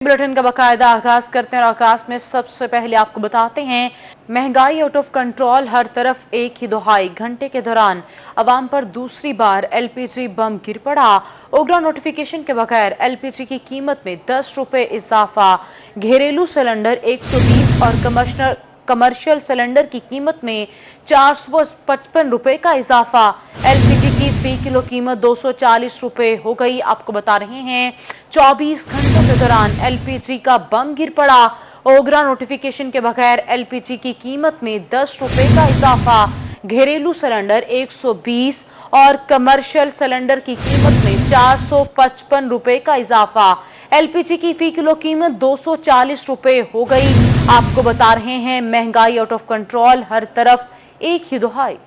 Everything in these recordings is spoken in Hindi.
बुलेटिन का बाकायदा आगाज करते हैं और आगाज में सबसे पहले आपको बताते हैं महंगाई आउट ऑफ कंट्रोल, हर तरफ एक ही दुहाई। घंटे के दौरान अवाम पर दूसरी बार एलपीजी बम गिर पड़ा। उग्रा नोटिफिकेशन के बगैर एलपीजी की कीमत में 10 रुपए इजाफा। घरेलू सिलेंडर 120 और कमर्शियल सिलेंडर की कीमत में 455 रुपए का इजाफा। एलपीजी की फी किलो कीमत 240 रुपए हो गई। आपको बता रहे हैं 24 घंटों के दौरान एलपीजी का बम गिर पड़ा। ओगरा नोटिफिकेशन के बगैर एलपीजी की कीमत में 10 रुपए का इजाफा। घरेलू सिलेंडर 120 और कमर्शियल सिलेंडर की कीमत में 455 रुपए का इजाफा। एलपीजी की फी किलो कीमत 240 रुपए हो गई। आपको बता रहे हैं महंगाई आउट ऑफ कंट्रोल, हर तरफ एक ही दुहाई।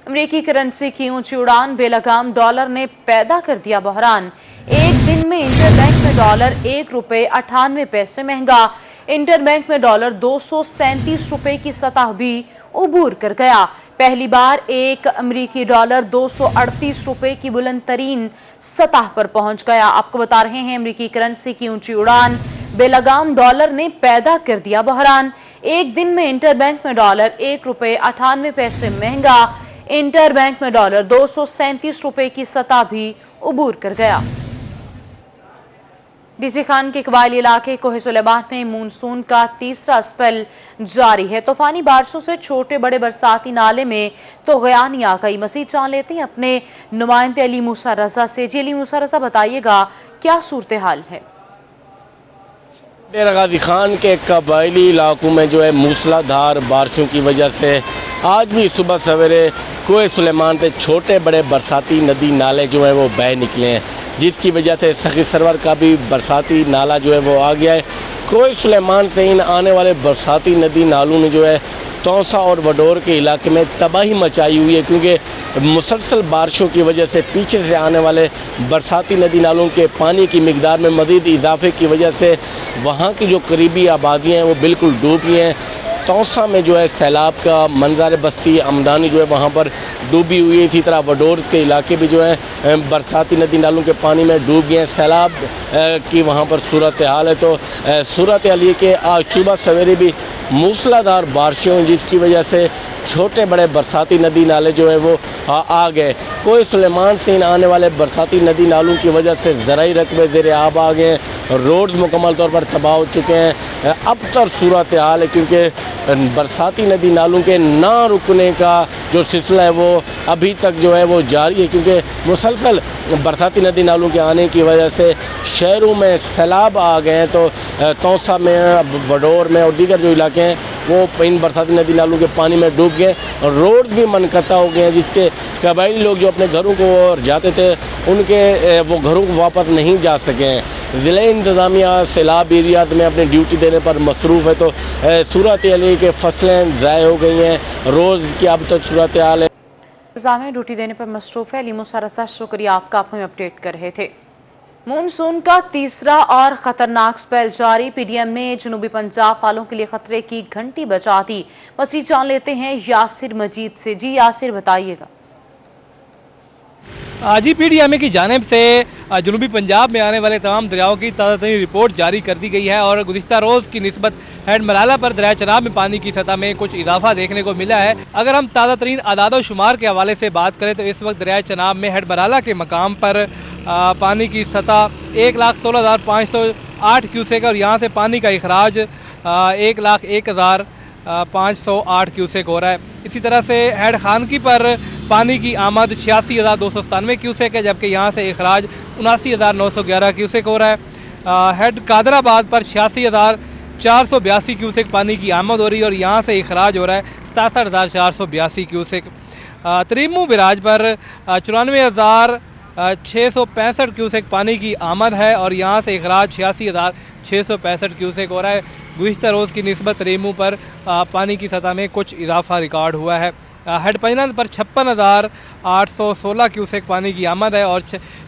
अमेरिकी करेंसी की ऊंची उड़ान, बेलगाम डॉलर ने पैदा कर दिया बहरान। एक दिन में इंटरबैंक में डॉलर 1 रुपए 98 पैसे महंगा। इंटरबैंक में डॉलर 237 रुपए की सतह भी उबूर कर गया। पहली बार एक अमेरिकी डॉलर 238 रुपए की बुलंद तरीन सतह पर पहुंच गया। आपको बता रहे हैं अमेरिकी करेंसी की ऊंची उड़ान, बेलगाम डॉलर ने पैदा कर दिया बहरान। एक दिन में इंटरबैंक में डॉलर 1 रुपए 98 पैसे महंगा। इंटरबैंक में डॉलर 237 रुपए की सतह भी उबूर कर गया। डीसी खान के कबायली इलाके कोहे सुलेमान में मानसून का तीसरा स्पेल जारी है। तूफानी बारिशों से छोटे बड़े बरसाती नाले में तो गयानी आ गई। मजीद जान लेते हैं अपने नुमाइंदे अली मूसा रजा से। जी अली मूसा रजा, बताइएगा क्या सूरत हाल है? डेरा गाजी खान के कबायली इलाकों में जो है मूसलाधार बारिशों की वजह से आज भी सुबह सवेरे कोहे सुलेमान पे छोटे बड़े बरसाती नदी नाले जो है वो बह निकले हैं, जिसकी वजह से सखी सरवर का भी बरसाती नाला जो है वो आ गया है। कोहे सुलेमान से इन आने वाले बरसाती नदी नालों ने जो है तौसा और वडोर के इलाके में तबाही मचाई हुई है, क्योंकि मुसलसल बारिशों की वजह से पीछे से आने वाले बरसाती नदी नालों के पानी की मिकदार में मजीद इजाफे की वजह से वहाँ की जो करीबी आबादियाँ हैं वो बिल्कुल डूब गई हैं। तौसा में जो है सैलाब का मंजर बस्ती आमदानी जो है वहाँ पर डूबी हुई है। इसी तरह वडोर के इलाके भी जो है बरसाती नदी नालों के पानी में डूब गए हैं। सैलाब की वहाँ पर सूरत हाल है। तो सूरत हाल ये कि आज सुबह सवेरे भी मूसलाधार बारिशें हुई, जिसकी वजह से छोटे बड़े बरसाती नदी नाले जो है वो आ गए। कोहे सुलेमान से इन आने वाले बरसाती नदी नालों की वजह से ज़राई रकबे ज़ेर आब आ गए हैं। रोड्स मुकम्मल तौर पर तबाह हो चुके हैं। अब तर सूरत हाल है, क्योंकि बरसाती नदी नालों के ना रुकने का जो सिलसिला है वो अभी तक जो है वो जारी है, क्योंकि मुसलसल बरसाती नदी नालों के आने की वजह से शहरों में सैलाब आ गए हैं। तो तौसा में, वडोर में और दीगर जो इलाके हैं वो इन बरसाती नदी नालों के पानी में डूब गए। रोड भी मनकता हो गए हैं, जिसके कबायली लोग जो अपने घरों को जाते थे उनके वो घरों को वापस नहीं जा सके हैं। ज़िला इंतज़ामिया सैलाब एरिया में अपनी ड्यूटी देने पर मसरूफ़ है। तो सूरत हाल के फसलें ज़ाय हो गई हैं। रोज़ की अब तक सूरत हाल है। इंतज़ामिया ड्यूटी देने पर मसरूफ़ है। अली मूसा रजा, शुक्रिया, आपका आप हमें अपडेट कर रहे थे। मानसून का तीसरा और खतरनाक स्पेल जारी। पीडीएम ने जनूबी पंजाब वालों के लिए खतरे की घंटी बजा दी। मजीद जान लेते हैं यासिर मजीद से। जी यासिर, बताइएगा। जी पीडीएमए की जानिब से जनूबी पंजाब में आने वाले तमाम दरियाओं की ताज़ा तरीन रिपोर्ट जारी कर दी गई है और गुज़िश्ता रोज़ की निस्बत हेड मलाला पर दरिया चनाब में पानी की सतह में कुछ इजाफा देखने को मिला है। अगर हम ताज़ा तरीन आदाद शुमार के हवाले से बात करें तो इस वक्त दरिया चनाब में हेड मलाला के मकाम पर पानी की सतह 1,16,508 क्यूसेक और यहाँ से पानी का इखराज 1,01,508 क्यूसेक हो रहा है। इसी तरह से हेड खानकी पर पानी की आमद 86,297 क्यूसेक है, जबकि यहाँ से इखराज 79,911 क्यूसेक हो रहा है। हेड कादराबाद पर 86,482 क्यूसेक पानी की आमद हो रही है और यहाँ से इखराज हो रहा है 67,482 क्यूसेक। तरीमू बिराज पर 94,665 क्यूसेक पानी की आमद है और यहाँ से इखराज 86,665 क्यूसेक हो रहा है। गुज़िश्ता रोज़ की निस्बत तरीमू पर पानी की सतह में कुछ इजाफा रिकॉर्ड हुआ है। हेड पंजनद पर 56,816 क्यूसेक पानी की आमद है और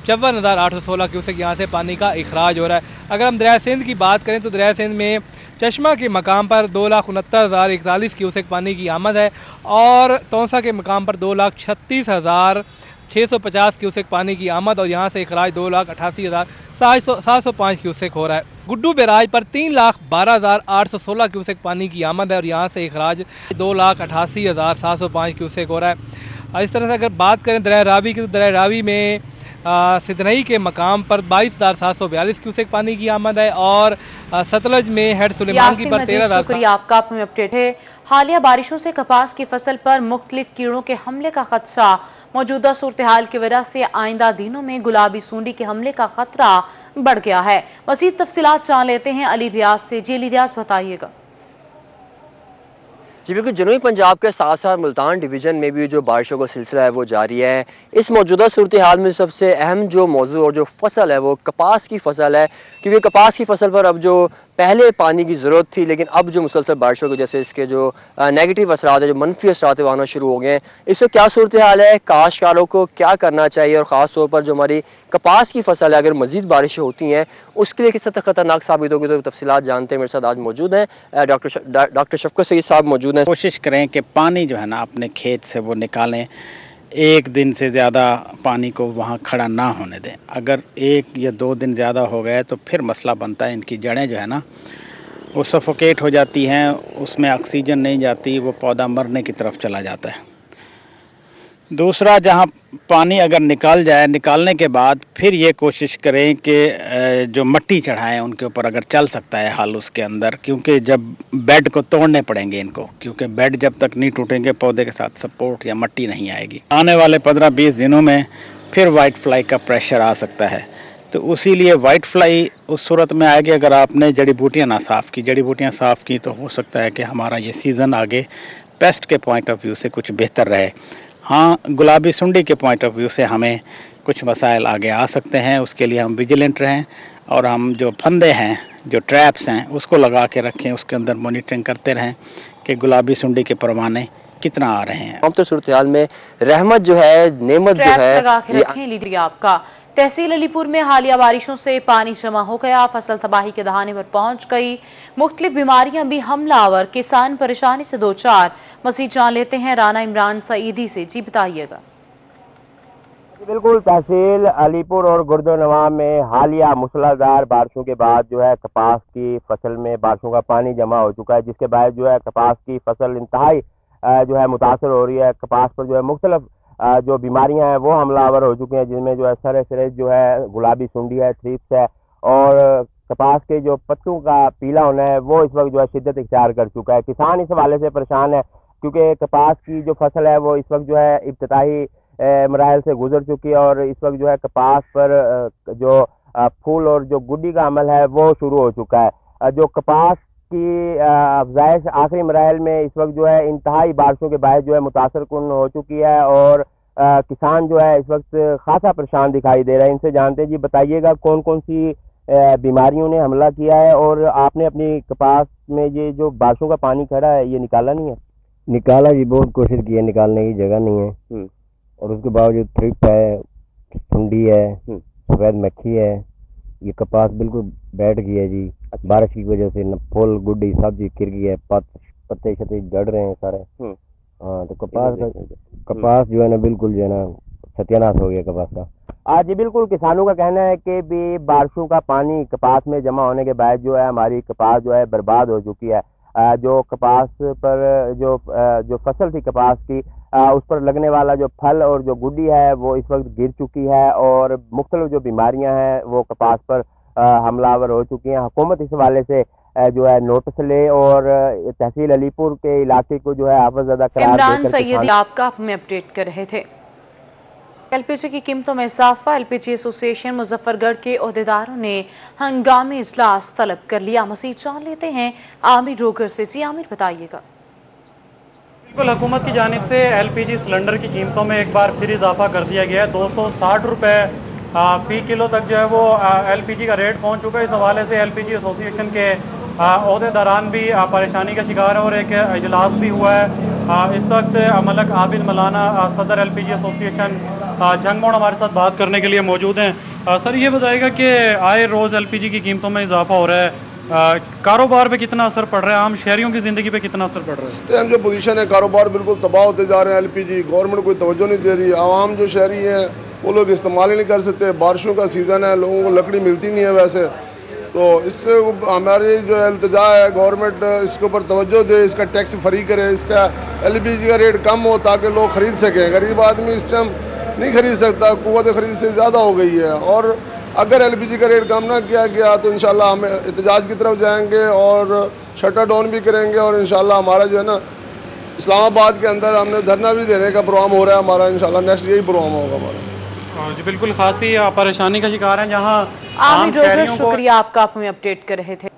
54,816 क्यूसेक यहाँ से पानी का इखराज हो रहा है। अगर हम दरिया सिंध की बात करें तो दरिया सिंध में चश्मा के मकाम पर 2,69,041 क्यूसेक पानी की आमद है और तौसा के मकाम पर 2,36,000 650 क्यूसेक पानी की आमद और यहाँ से अखराज 2,88,705 क्यूसेक हो रहा है। गुड्डू बैराज पर 3,12,816 क्यूसेक पानी की आमद है और यहाँ से अखराज 2,88,705 क्यूसेक हो रहा है। इस तरह से अगर बात करें दरिया रावी की, तो दरिया रावी में सिदनई के मकाम पर 22,742 क्यूसेक पानी की आमद है और सतलज में हेड सुलेमान पर 13,000। शुक्रिया आपका, आप में अपडेट है। हालिया बारिशों से कपास की फसल पर मुख्तलिफ कीड़ों के हमले का खदशा। मौजूदा सूरत हाल की वजह से आइंदा दिनों में गुलाबी सूंडी के हमले का खतरा बढ़ गया है। मज़ीद तफसीलात जान लेते हैं अली रियाज से। जी अली रियाज, बताइएगा। जी बिल्कुल, जनूबी पंजाब के साथ साथ मुल्तान डिवीज़न में भी जो बारिशों का सिलसिला है वो जारी है। इस मौजूदा सूरत हाल में सबसे अहम जो मौजू और जो फसल है वो कपास की फसल है, क्योंकि कपास की फसल पर अब जो पहले पानी की ज़रूरत थी, लेकिन अब जो मुसलसल बारिशों की वजह से इसके जो नेगेटिव असरात है, जो मनफी असरात है, आना शुरू हो गए हैं। इससे क्या सूरत हाल है, काश्तकारों को क्या करना चाहिए और ख़ास तौर पर जो हमारी कपास की फसल है, अगर मजीद बारिशें होती हैं उसके लिए किस हद तक खतरनाक साबित होगी, तो तफसीलात जानते हैं। मेरे साथ आज मौजूद हैं डॉक्टर शफकत सईद साहब मौजूद हैं। कोशिश करें कि पानी जो है ना अपने खेत से वो निकालें, एक दिन से ज़्यादा पानी को वहाँ खड़ा ना होने दें। अगर 1 या 2 दिन ज़्यादा हो गए तो फिर मसला बनता है, इनकी जड़ें जो है ना वो सफोकेट हो जाती हैं, उसमें ऑक्सीजन नहीं जाती, वो पौधा मरने की तरफ चला जाता है। दूसरा, जहाँ पानी अगर निकाल जाए, निकालने के बाद फिर ये कोशिश करें कि जो मट्टी चढ़ाएं उनके ऊपर, अगर चल सकता है हाल उसके अंदर, क्योंकि जब बेड को तोड़ने पड़ेंगे इनको, क्योंकि बेड जब तक नहीं टूटेंगे पौधे के साथ सपोर्ट या मट्टी नहीं आएगी। आने वाले 15-20 दिनों में फिर वाइट फ्लाई का प्रेशर आ सकता है, तो उसी लिए वाइट फ्लाई उस सूरत में आएगी अगर आपने जड़ी बूटियाँ ना साफ़ की। जड़ी बूटियाँ साफ़ की तो हो सकता है कि हमारा ये सीज़न आगे पेस्ट के पॉइंट ऑफ व्यू से कुछ बेहतर रहे। हाँ, गुलाबी सुंडी के पॉइंट ऑफ व्यू से हमें कुछ मसाइल आगे आ सकते हैं, उसके लिए हम विजिलेंट रहें और हम जो फंदे हैं, जो ट्रैप्स हैं, उसको लगा के रखें, उसके अंदर मॉनिटरिंग करते रहें कि गुलाबी सुंडी के परवाने कितना आ रहे हैं। हम तो सूरत हाल में रहमत जो है, नेमत जो है, लगा के रखें। लीडर आपका तहसील अलीपुर में हालिया बारिशों से पानी जमा हो गया, फसल तबाही के दहाने पर पहुंच गई, मुख्तलिफ बीमारियां भी हमलावर, किसान परेशानी से दो चार। मज़ीद जान लेते हैं राना इमरान सईदी से। जी बताइएगा। बिल्कुल, तहसील अलीपुर और गुर्दोनवा में हालिया मूसलाधार बारिशों के बाद जो है कपास की फसल में बारिशों का पानी जमा हो चुका है, जिसके बाद जो है कपास की फसल इंतहाई जो है मुतासर हो रही है। कपास पर जो है मुख्तलिफ जो बीमारियां हैं वो हमलावर हो चुकी हैं, जिनमें जो है सर सिरे जो है गुलाबी सुंडी है, थ्रिप्स है और कपास के जो पत्तों का पीला होना है वो इस वक्त जो है शिद्दत इख्तियार कर चुका है। किसान इस हवाले से परेशान है, क्योंकि कपास की जो फसल है वो इस वक्त जो है इब्तिदाई मराहल से गुजर चुकी है और इस वक्त जो है कपास पर जो फूल और जो गुड्डी का अमल है वो शुरू हो चुका है। जो कपास की अफजाइश आखिरी मराहल में इस वक्त जो है इंतहाई बारिशों के बाद जो है मुतासर कुन हो चुकी है और किसान जो है इस वक्त खासा परेशान दिखाई दे रहा है। इनसे जानते हैं। जी बताइएगा, कौन कौन सी बीमारियों ने हमला किया है और आपने अपनी कपास में ये जो बारिशों का पानी खड़ा है ये निकाला नहीं है? निकाला जी, बहुत कोशिश की है, निकालने की जगह नहीं है और उसके बावजूद थ्रिप है, सुंडी है, सफेद मक्खी है, ये कपास बिल्कुल बैठ गई है जी। बारिश की वजह से न फूल गुड्डी सब जी गिर गई है, पत्ते शत्ते जड़ रहे हैं सारे। हाँ, तो कपास जो है ना बिल्कुल जो है ना सत्यानाश हो गया कपास का। आज जी बिल्कुल, किसानों का कहना है कि भी बारिशों का पानी कपास में जमा होने के बाद जो है हमारी कपास जो है बर्बाद हो चुकी है। जो कपास पर जो फसल थी कपास की, उस पर लगने वाला जो फल और जो गुड्डी है वो इस वक्त गिर चुकी है और मुख्तलिफ जो बीमारियां हैं वो कपास पर हमलावर हो चुकी हैं। हुकूमत इस हवाले से जो है नोटिस ले और तहसील अलीपुर के इलाके को जो है आफतज़दा करार इमरान सईदी आपका हमें अपडेट कर रहे थे। एलपीजी की कीमतों में इजाफा, एलपीजी एसोसिएशन मुजफ्फरगढ़ के ओहदेदारों ने हंगामी इजलास तलब कर लिया। मज़ीद जान लेते हैं आमिर रोगर से। जी आमिर बताइएगा। बिल्कुल, हुकूमत की जानिब से एलपीजी सिलेंडर की कीमतों में एक बार फिर इजाफा कर दिया गया है। 260 रुपये फी किलो तक जो है वो एलपीजी का रेट पहुंच चुका है। इस हवाले से एलपीजी एसोसिएशन के ओहदेदारान भी परेशानी का शिकार है और एक इजलास भी हुआ है। इस वक्त मलक आबिद मलाना सदर एलपीजी एसोसिएशन झंगमोड़ हमारे साथ बात करने के लिए मौजूद हैं। सर, ये बताएगा कि आए रोज़ एलपीजी की कीमतों में इजाफा हो रहा है, कारोबार पे कितना असर पड़ रहा है, आम शहरियों की जिंदगी पे कितना असर पड़ रहा है? इस टाइम जो पोजीशन है, कारोबार बिल्कुल तबाह होते जा रहे हैं। एलपीजी गवर्नमेंट कोई तवज्जो नहीं दे रही। आवाम जो शहरी हैं वो लोग इस्तेमाल ही नहीं कर सकते। बारिशों का सीज़न है, लोगों को लकड़ी मिलती नहीं है वैसे, तो इसलिए हमारी जो इल्तिजा है गवर्नमेंट इसके ऊपर तवज्जो दे, इसका टैक्स फ्री करे, इसका एलपीजी का रेट कम हो ताकि लोग खरीद सकें। गरीब आदमी इस टाइम नहीं खरीद सकता, कुव्वत खरीद से ज़्यादा हो गई है। और अगर एलपीजी का रेट कम ना किया गया तो इंशाल्लाह हम एहतजाज की तरफ जाएंगे और शटर डाउन भी करेंगे। और इंशाल्लाह हमारा जो है ना इस्लामाबाद के अंदर हमने धरना भी देने का प्रोग्राम हो रहा है हमारा। इंशाल्लाह नेक्स्ट यही प्रोग्राम होगा हमारा। जी बिल्कुल, खासी परेशानी का शिकार है जहां आम आम शहरियों को। शुक्रिया आपका, आप हमें अपडेट कर रहे थे।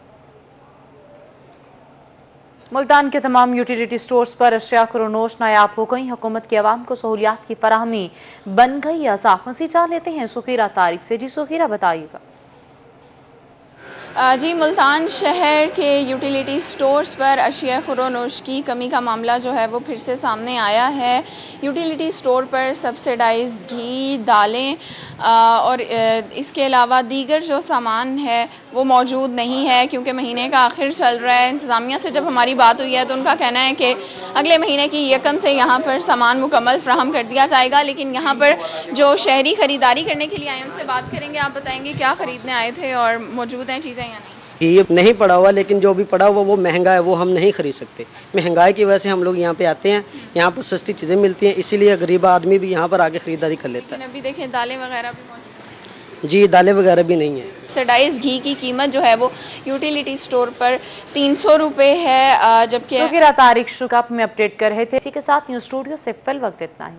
मुल्तान के तमाम यूटिलिटी स्टोर्स पर अशिया खुरोनोश नायाब हो गई। हुकूमत की आवाम को सहूलियात की फराहमी बन गई असाफ। मज़ीद जान लेते हैं सुखीरा तारिक से। जी सुखीरा, बताइएगा। जी, मुल्तान शहर के यूटिलिटी स्टोर्स पर अशिया खुरोनोश की कमी का मामला जो है वो फिर से सामने आया है। यूटिलिटी स्टोर पर सब्सिडाइज्ड घी, दालें और इसके अलावा दीगर जो सामान है वो मौजूद नहीं है, क्योंकि महीने का आखिर चल रहा है। इंतज़ामिया से जब हमारी बात हुई है तो उनका कहना है कि अगले महीने की 1 से यहाँ पर सामान मुकम्मल फ्राहम कर दिया जाएगा। लेकिन यहाँ पर जो शहरी खरीदारी करने के लिए आए उनसे बात करेंगे। आप बताएंगे क्या खरीदने आए थे और मौजूद हैं चीज़ें या नहीं? ये नहीं पड़ा हुआ, लेकिन जो भी पड़ा हुआ वो महंगा है, वो हम नहीं खरीद सकते। महंगाई की वजह से हम लोग यहाँ पे आते हैं, यहाँ पर सस्ती चीज़ें मिलती हैं, इसीलिए गरीब आदमी भी यहाँ पर आके खरीदारी कर लेता है। अभी देखें दालें वगैरह भी मौजूद हैं। जी, दालें वगैरह भी नहीं है। सब्सिडाइज्ड घी की कीमत जो है वो यूटिलिटी स्टोर पर 300 रुपये है, जबकि सुखीरा तारिक शुक्रिया, आप हमें अपडेट कर रहे थे। इसी के साथ न्यूज़ स्टूडियो से फिल वक्त इतना ही।